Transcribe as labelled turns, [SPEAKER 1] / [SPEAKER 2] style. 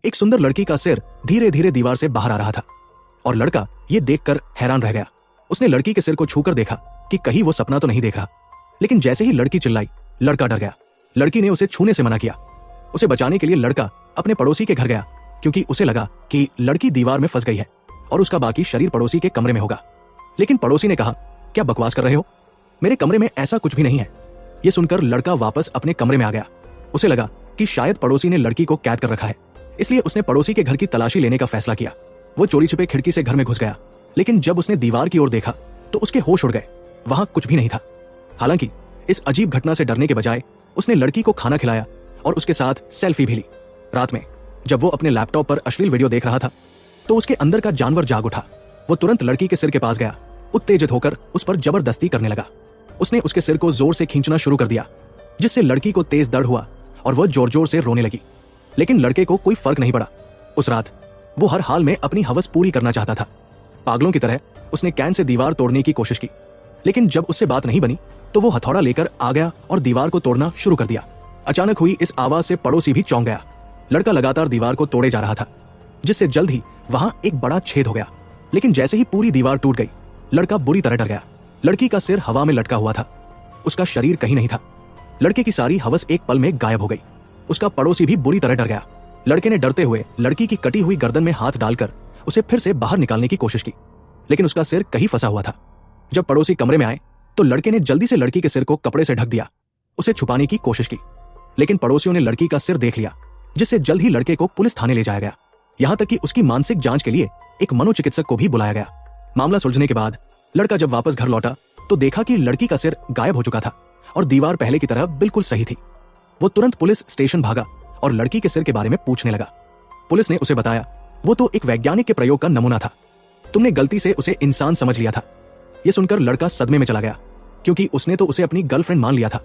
[SPEAKER 1] एक सुंदर लड़की का सिर धीरे धीरे दीवार से बाहर आ रहा था और लड़का ये देखकर हैरान रह गया। उसने लड़की के सिर को छूकर देखा कि कहीं वो सपना तो नहीं देख रहा। लेकिन जैसे ही लड़की चिल्लाई, लड़का डर गया। लड़की ने उसे छूने से मना किया। उसे बचाने के लिए लड़का अपने पड़ोसी के घर गया, क्योंकि उसे लगा कि लड़की दीवार में फंस गई है और उसका बाकी शरीर पड़ोसी के कमरे में होगा। लेकिन पड़ोसी ने कहा, क्या बकवास कर रहे हो, मेरे कमरे में ऐसा कुछ भी नहीं है। यह सुनकर लड़का वापस अपने कमरे में आ गया। उसे लगा कि शायद पड़ोसी ने लड़की को कैद कर रखा है, इसलिए उसने पड़ोसी के घर की तलाशी लेने का फैसला किया। वो चोरी छिपे खिड़की से घर में घुस गया, लेकिन जब उसने दीवार की ओर देखा तो उसके होश उड़ गए। वहां कुछ भी नहीं था। हालांकि इस अजीब घटना से डरने के बजाय उसने लड़की को खाना खिलाया और उसके साथ सेल्फी भी ली। रात में जब वो अपने लैपटॉप पर अश्लील वीडियो देख रहा था तो उसके अंदर का जानवर जाग उठा। वो तुरंत लड़की के सिर के पास गया, उत्तेजित होकर उस पर जबरदस्ती करने लगा। उसने उसके सिर को जोर से खींचना शुरू कर दिया, जिससे लड़की को तेज दर्द हुआ और वह जोर जोर से रोने लगी। लेकिन लड़के को कोई फर्क नहीं पड़ा। उस रात वो हर हाल में अपनी हवस पूरी करना चाहता था। पागलों की तरह उसने कैन से दीवार तोड़ने की कोशिश की, लेकिन जब उससे बात नहीं बनी तो वो हथौड़ा लेकर आ गया और दीवार को तोड़ना शुरू कर दिया। अचानक हुई इस आवाज से पड़ोसी भी चौंक गया। लड़का लगातार दीवार को तोड़े जा रहा था, जिससे जल्द ही वहां एक बड़ा छेद हो गया। लेकिन जैसे ही पूरी दीवार टूट गई, लड़का बुरी तरह डर गया। लड़की का सिर हवा में लटका हुआ था, उसका शरीर कहीं नहीं था। लड़के की सारी हवस एक पल में गायब हो गई। उसका पड़ोसी भी बुरी तरह डर गया। लड़के ने डरते हुए लड़की की कटी हुई गर्दन में हाथ डालकर उसे फिर से बाहर निकालने की कोशिश की, लेकिन उसका सिर कहीं फंसा हुआ था। जब पड़ोसी कमरे में आए तो लड़के ने जल्दी से लड़की के सिर को कपड़े से ढक दिया, उसे छुपाने की कोशिश की। लेकिन पड़ोसियों ने लड़की का सिर देख लिया, जिससे जल्द ही लड़के को पुलिस थाने ले जाया गया। यहां तक कि उसकी मानसिक जांच के लिए एक मनोचिकित्सक को भी बुलाया गया। मामला सुलझने के बाद लड़का जब वापस घर लौटा तो देखा कि लड़की का सिर गायब हो चुका था और दीवार पहले की तरह बिल्कुल सही थी। वो तुरंत पुलिस स्टेशन भागा और लड़की के सिर के बारे में पूछने लगा। पुलिस ने उसे बताया, वो तो एक वैज्ञानिक के प्रयोग का नमूना था, तुमने गलती से उसे इंसान समझ लिया था। यह सुनकर लड़का सदमे में चला गया, क्योंकि उसने तो उसे अपनी गर्लफ्रेंड मान लिया था।